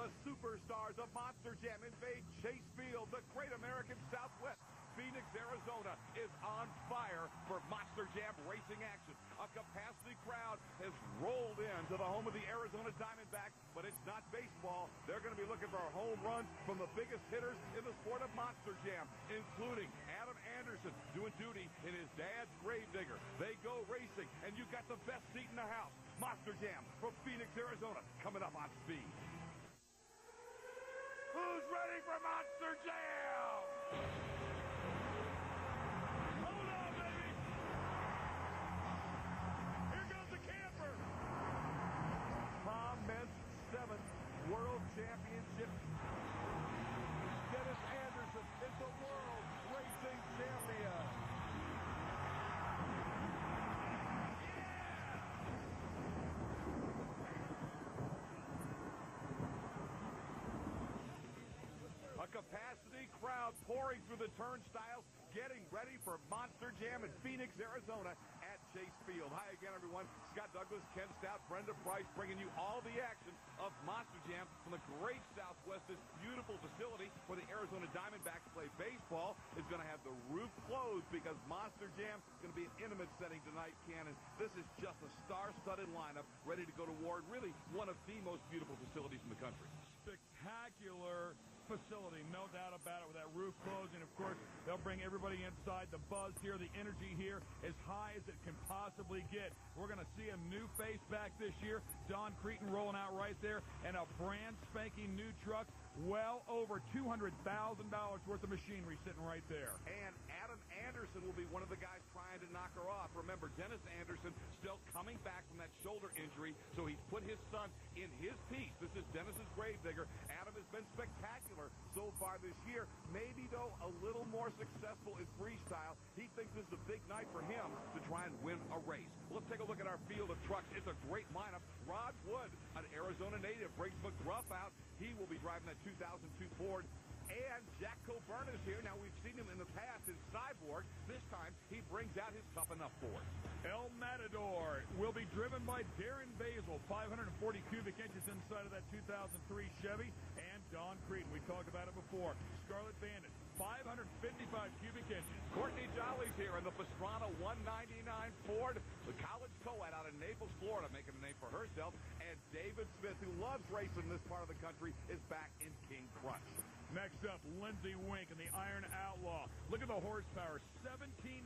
The superstars of Monster Jam invade Chase Field, the great American Southwest. Phoenix, Arizona is on fire for Monster Jam racing action. A capacity crowd has rolled into the home of the Arizona Diamondbacks, but it's not baseball. They're going to be looking for home runs from the biggest hitters in the sport of Monster Jam, including Adam Anderson doing duty in his dad's Gravedigger. They go racing, and you've got the best seat in the house. Monster Jam from Phoenix, Arizona, coming up on Speed. Who's ready for Monster Jam? Men's 7th World Championship. Dennis Anderson is the World Racing Champion. A capacity crowd pouring through the turnstiles, getting ready for Monster Jam in Phoenix, Arizona at Chase Field. Hi again, everyone. Scott Douglas, Ken Stout, Brenda Price, bringing you all the action of Monster Jam from the great Southwest. This beautiful facility where the Arizona Diamondbacks play baseball is going to have the roof closed because Monster Jam is going to be an intimate setting tonight, Ken. And this is just a star-studded lineup ready to go to war. Really one of the most beautiful facilities in the country. Spectacular facility, no doubt about it, with that roof closing. Of course, they'll bring everybody inside. The buzz here, the energy here, as high as it can possibly get. We're going to see a new face back this year. Don Cretin rolling out right there, and a brand spanking new truck. Well over $200,000 worth of machinery sitting right there. And Adam Anderson will be one of the guys trying to knock her off. Remember, Dennis Anderson still coming back from that shoulder injury, so he's put his son in his piece. This is Dennis's Gravedigger. Adam has been spectacular so far this year. Maybe, though, a little more successful in freestyle. He thinks this is a big night for him to try and win a race. Let's take a look at our field of trucks. It's a great lineup. Rod Wood, an Arizona native, brings McGruff out. He will be driving that 2002 Ford. And Jack Coburn is here. Now, we've seen him in the past in Cyborg. This time, he brings out his Tough Enough Ford. El Matador will be driven by Darren Basil, 540 cubic inches inside of that 2003 Chevy. And Don Cretin, we talked about it before. Scarlet Bandit, 555 cubic inches. Courtney Jolly's here in the Pastrana 199 Ford. The college co-ed out in Naples, Florida, making a name for herself. And David Smith, who loves racing in this part of the country, is back in King Crunch. Next up, Lindsey Wink in the Iron Outlaw. Look at the horsepower, 1,750.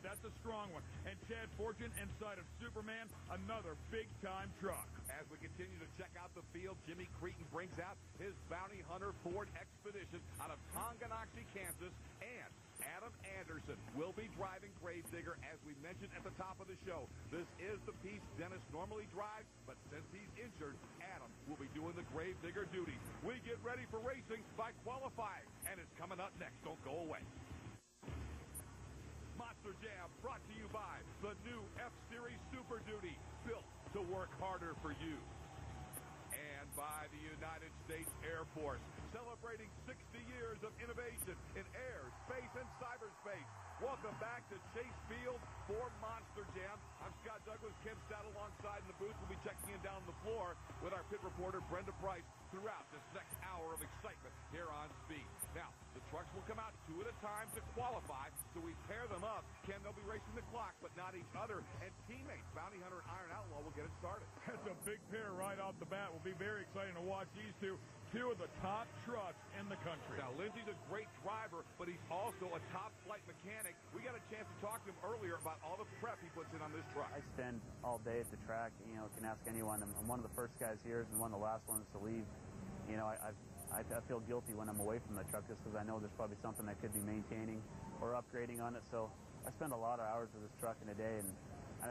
That's a strong one. And Chad Fortune inside of Superman, another big-time truck. As we continue to check out the field, Jimmy Cretin brings out his Bounty Hunter Ford Expedition out of Tonganoxie, Kansas. And Adam Anderson will be driving Gravedigger, as we mentioned at the top of the show. This is the piece Dennis normally drives, but since he's injured, Adam will be doing the Gravedigger duties. We get ready for racing by qualifying, and it's coming up next. Don't go away. Monster Jam brought to you by the new F-Series Super Duty, built to work harder for you. And by the United States Air Force, celebrating 60 years of innovation in air, space, and cyberspace. Welcome back to Chase Field for Monster Jam. I'm Scott Douglas, Ken Stout alongside in the booth. We'll be checking in down on the floor with our pit reporter, Brenda Price, throughout this next hour of excitement here on Speed. Now, the trucks will come out two at a time to qualify, so we pair them up. Ken, they'll be racing the clock, but not each other. And teammates, Bounty Hunter and Iron Outlaw, will get it started. That's a big pair right off the bat. Will be very exciting to watch these two of the top trucks in the country. Now, Lindsey's a great driver, but he's also a top flight mechanic. We got a chance to talk to him earlier about all the prep he puts in on this truck. I spend all day at the track. You know, can ask anyone. I'm one of the first guys here and one of the last ones to leave. You know, I feel guilty when I'm away from the truck just because I know there's probably something I could be maintaining or upgrading on it. So I spend a lot of hours with this truck in a day, and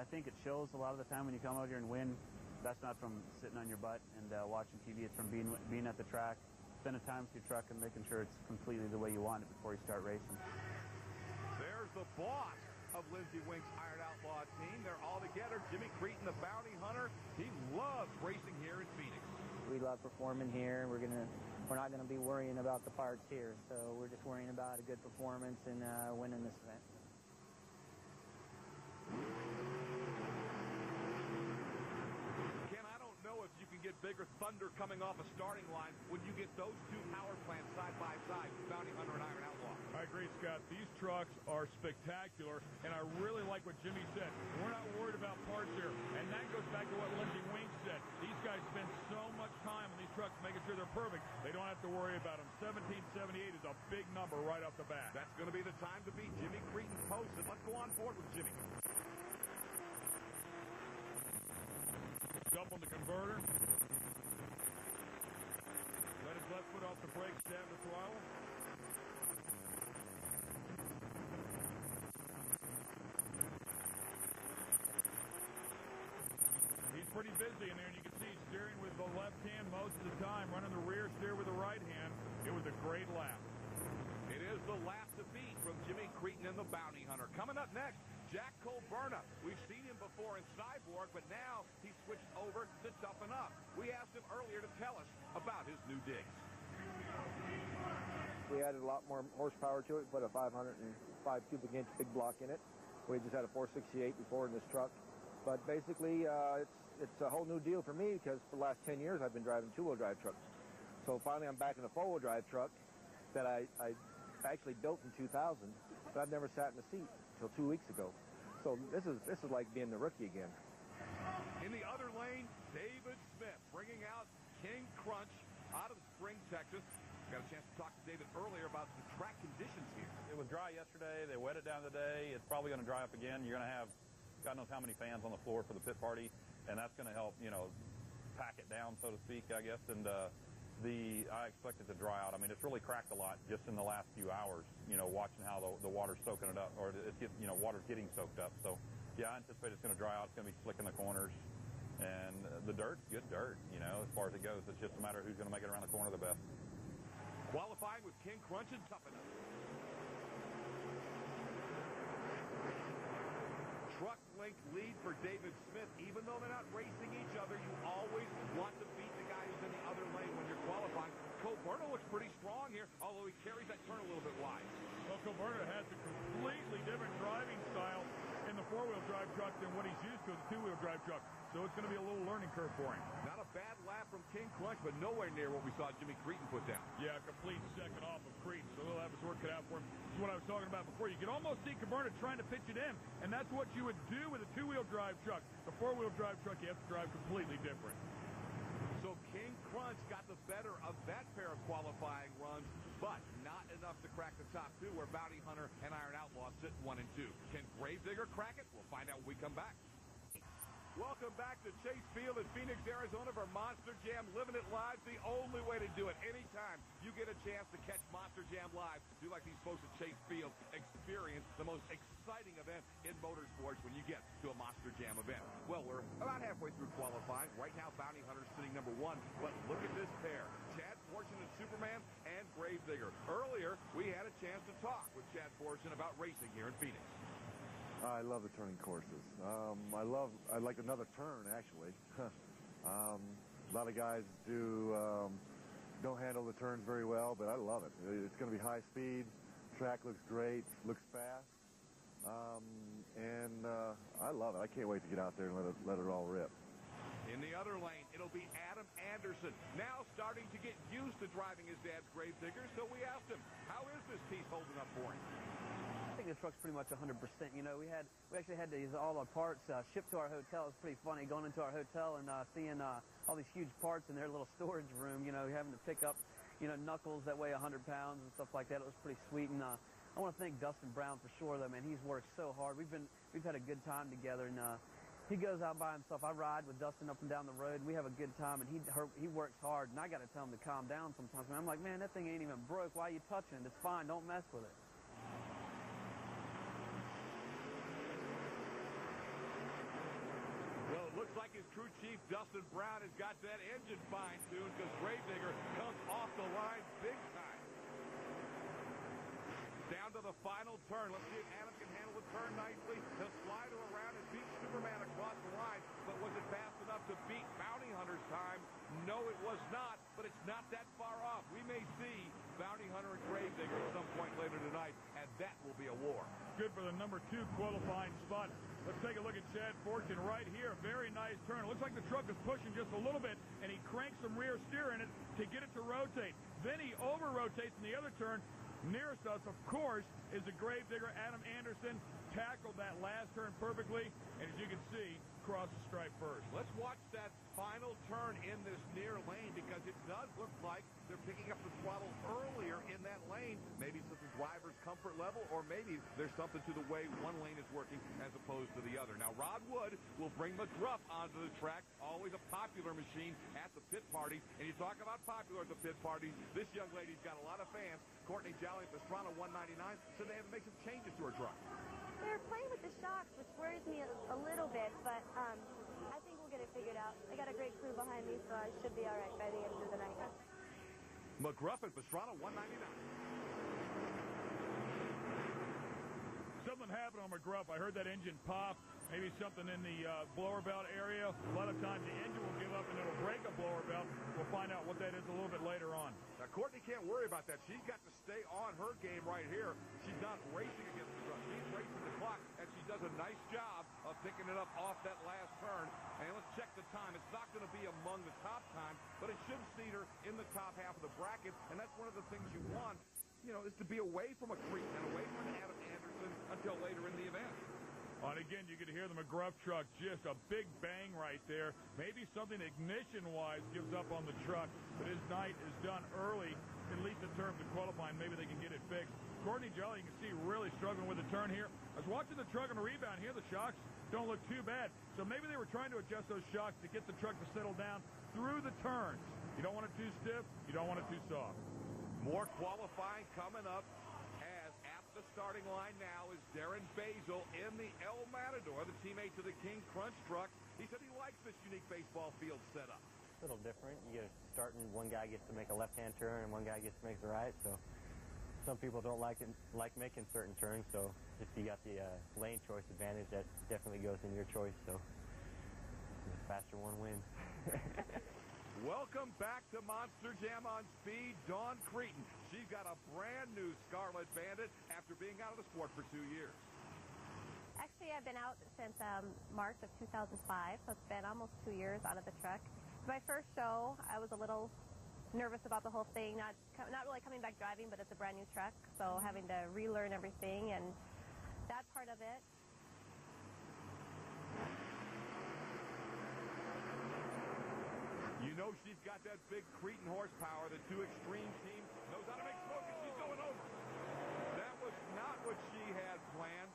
I think it shows a lot of the time when you come out here and win. That's not from sitting on your butt and watching TV. It's from being at the track, spending time with your truck, and making sure it's completely the way you want it before you start racing. There's the boss of Lindsey Wink's Iron Outlaw team. They're all together. Jimmy Cretin, the Bounty Hunter. He loves racing here in Phoenix. We love performing here. We're not gonna be worrying about the parts here. So we're just worrying about a good performance and winning this event. Ken, I don't know if you can get bigger thunder coming off a starting line when you get those two power plants side by side, Bounty Hunter and Iron Outlaw. I agree, Scott. These trucks are spectacular, and I really like what Jimmy said. We're not worried about parts here, and that goes back to what Lindsey Wink said. These guys spend so much time on these trucks making sure they're perfect. They don't have to worry about them. 1778 is a big number right off the bat. That's going to be the time to beat Jimmy Cretin posted. Let's go on board with Jimmy. Jump on the converter. Let his left foot off the brakes, stab the throttle. He's pretty busy in there, and you can see he's steering with the left hand most of the time, running the rear steer with the right hand. It was a great lap. It is the lap to beat from Jimmy Cretin and the Bounty Hunter. Coming up next, Jack Colberna. We've seen him before in Cyborg, but now he's switched over to Toughen Up. We asked him earlier to tell us about his new digs. We added a lot more horsepower to it, put a 505 cubic inch big block in it. We just had a 468 before in this truck. But basically, it's a whole new deal for me because for the last 10 years I've been driving two-wheel drive trucks. So finally I'm back in a four-wheel drive truck that I actually built in 2000, but I've never sat in the seat until 2 weeks ago. So this is like being the rookie again. In the other lane, David Smith bringing out King Crunch out of Spring, Texas. Got a chance to talk to David earlier about the track conditions here. It was dry yesterday. They wet it down today. It's probably going to dry up again. You're going to have God knows how many fans on the floor for the pit party, and that's going to help, you know, pack it down, so to speak, I guess. And I expect it to dry out. I mean, it's really cracked a lot just in the last few hours, you know, watching how the water's soaking it up, or it's get, you know, water's getting soaked up. So, yeah, I anticipate it's going to dry out. It's going to be slick in the corners. And the dirt's good dirt, you know, as far as it goes. It's just a matter of who's going to make it around the corner the best. Qualifying with King Crunch and Toughen Up. Truck link lead for David Smith. Even though they're not racing each other, you always want to beat the guy who's in the other lane when you're qualifying. Colberna looks pretty strong here, although he carries that turn a little bit wide. Well, Colberna has a completely different driving style in the four-wheel drive truck than what he's used to in the two-wheel drive truck. So it's going to be a little learning curve for him. Not a bad lap from King Crunch, but nowhere near what we saw Jimmy Cretin put down. Yeah, a complete second off of Cretin, so he'll have his work cut out for him. This is what I was talking about before. You can almost see Colberna trying to pitch it in, and that's what you would do with a two-wheel drive truck. The four-wheel drive truck, you have to drive completely different. So King Crunch got the better of that pair of qualifying runs, but not enough to crack the top two, where Bounty Hunter and Iron Outlaw sit 1 and 2. Can Gravedigger crack it? We'll find out when we come back. Welcome back to Chase Field in Phoenix, Arizona for Monster Jam. Living it live, the only way to do it. Anytime you get a chance to catch Monster Jam live, do like these folks at Chase Field. Experience the most exciting event in motorsports when you get to a Monster Jam event. Well, we're about halfway through qualifying. Right now, Bounty Hunter's sitting number 1. But look at this pair. Chad Fortune and Superman and Gravedigger. Earlier, we had a chance to talk with Chad Fortune about racing here in Phoenix. I love the turning courses. I like another turn, actually. A lot of guys don't handle the turns very well, but I love it. It's going to be high speed. Track looks great, looks fast, and I love it. I can't wait to get out there and let it all rip. In the other lane, it'll be Adam Anderson, now starting to get used to driving his dad's Gravedigger, so we asked him, how is this piece holding up for him? I think the truck's pretty much 100%. You know, we actually had these all our parts shipped to our hotel. It's pretty funny going into our hotel and seeing all these huge parts in their little storage room. You know, having to pick up, you know, knuckles that weigh 100 pounds and stuff like that. It was pretty sweet. And I want to thank Dustin Brown for sure, though, man. He's worked so hard. We've had a good time together, and he goes out by himself. I ride with Dustin up and down the road. We have a good time, and he works hard. And I got to tell him to calm down sometimes. Man, I'm like, man, that thing ain't even broke. Why are you touching it? It's fine. Don't mess with it. Well, it looks like his crew chief, Dustin Brown, has got that engine fine-tuned because Gravedigger comes off the line big time. Down to the final turn. Let's see if Adam can handle the turn nicely. He'll slide her around and beat Superman across the line. But was it fast enough to beat Bounty Hunter's time? No, it was not. but it's not that far off. We may see Bounty Hunter and Gravedigger at some point later tonight, and that will be a war. Good for the number 2 qualifying spot. Let's take a look at Chad Fortune right here. Very nice turn. It looks like the truck is pushing just a little bit, and he cranks some rear steer in it to get it to rotate. Then he over-rotates in the other turn. Nearest us, of course, is the Gravedigger, Adam Anderson. Tackled that last turn perfectly, and as you can see, crossed the stripe first. Let's watch that final turn in this near lane, because it does look like they're picking up the throttle earlier in that lane. Maybe it's the driver's comfort level, or maybe there's something to the way one lane is working as opposed to the other. Now, Rod Wood will bring McGruff onto the track, always a popular machine at the pit parties. And you talk about popular at the pit parties, this young lady's got a lot of fans. Courtney Jolly at Pastrana 199 said they have to make some changes to her truck. They're playing with the shocks, which worries me a little bit, but I think we'll get it figured out. I got a great crew behind me, so I should be all right by the end of the night. McGruff and Pastrana 199. Something happened on McGruff. I heard that engine pop. Maybe something in the blower belt area. A lot of times the engine will give up and it'll break a blower belt. We'll find out what that is a little bit later on. Now, Courtney can't worry about that. She's got to stay on her game right here. She's not racing against the truck. She's racing the clock, and she does a nice job of picking it up off that last turn. And let's check the time. It's not going to be among the top time, but it should seat her in the top half of the bracket, and that's one of the things you want, you know, is to be away from a Cretan and away from an Adam Anderson until later in the event. And again, you can hear the McGruff truck, just a big bang right there. Maybe something ignition-wise gives up on the truck, but his night is done early, at least in terms of qualifying. Maybe they can get it fixed. Courtney Jolly, you can see, really struggling with the turn here. I was watching the truck on the rebound here. The shocks don't look too bad. So maybe they were trying to adjust those shocks to get the truck to settle down through the turns. You don't want it too stiff. You don't want it too soft. More qualifying coming up. The starting line now is Darren Basil in the El Matador, the teammate to the King Crunch truck. He said he likes this unique baseball field setup. A little different. You get starting, one guy gets to make a left-hand turn and one guy gets to make the right. So some people don't like making certain turns. So if you got the lane choice advantage, that definitely goes in your choice. So the faster one wins. Welcome back to Monster Jam on Speed, Dawn Cretan. She's got a brand new Scarlet Bandit after being out of the sport for 2 years. Actually, I've been out since March of 2005, so it's been almost 2 years out of the truck. My first show, I was a little nervous about the whole thing, not really coming back driving, but it's a brand new truck, so having to relearn everything and that part of it. You know she's got that big Cretan horsepower. The two extreme team knows how to make smoke, and she's going over. That was not what she had planned.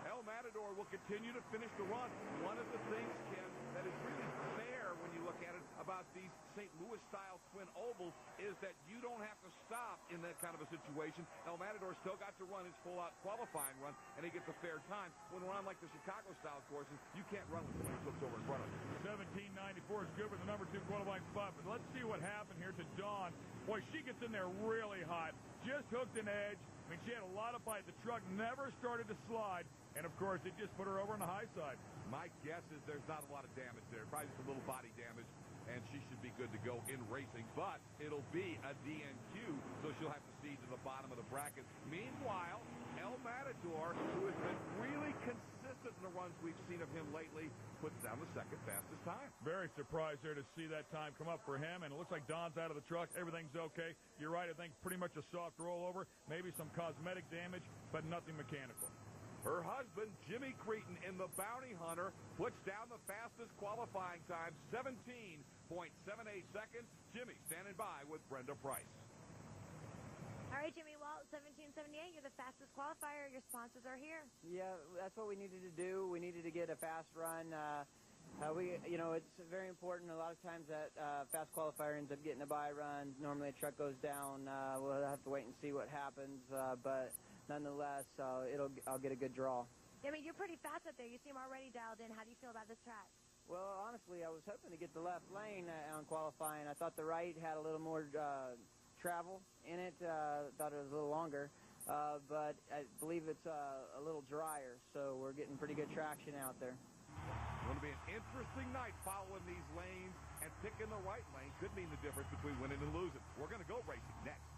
El Matador will continue to finish the run. One of the things, Ken, that is really fair when you look at it about these St. Louis-style twin ovals is that you don't have to stop in that kind of a situation. El Matador still got to run his full-out qualifying run, and he gets a fair time. When we're on like the Chicago-style courses, you can't run when somebody flips over in front of you. 1794 is good for the number 2 qualifying spot, but let's see what happened here to Dawn. Boy, she gets in there really hot, just hooked an edge. I mean, she had a lot of bite. The truck never started to slide, and, of course, it just put her over on the high side. My guess is there's not a lot of damage there. Probably just a little body damage, and she should be good to go in racing. But it'll be a DNQ, so she'll have to cede to the bottom of the bracket. Meanwhile, El Matador, who has been really consistent in the runs we've seen of him lately, puts down the second fastest time. Very surprised there to see that time come up for him, and it looks like Don's out of the truck. Everything's okay. You're right, I think pretty much a soft rollover, maybe some cosmetic damage, but nothing mechanical. Her husband, Jimmy Cretan, in the Bounty Hunter, puts down the fastest qualifying time, 17.78 seconds. Jimmy standing by with Brenda Price. All right, Jimmy Walt, 1778, you're the fastest qualifier. Your sponsors are here. Yeah, that's what we needed to do. We needed to get a fast run. It's very important. A lot of times that fast qualifier ends up getting a bye run. Normally a truck goes down. We'll have to wait and see what happens. But nonetheless, I'll get a good draw. Yeah, I mean, you're pretty fast up there. You seem already dialed in. How do you feel about this track? Well, honestly, I was hoping to get the left lane on qualifying. I thought the right had a little more travel in it. Thought it was a little longer. But I believe it's a little drier, so we're getting pretty good traction out there. It's going to be an interesting night following these lanes, and picking the right lane could mean the difference between winning and losing. We're going to go racing next.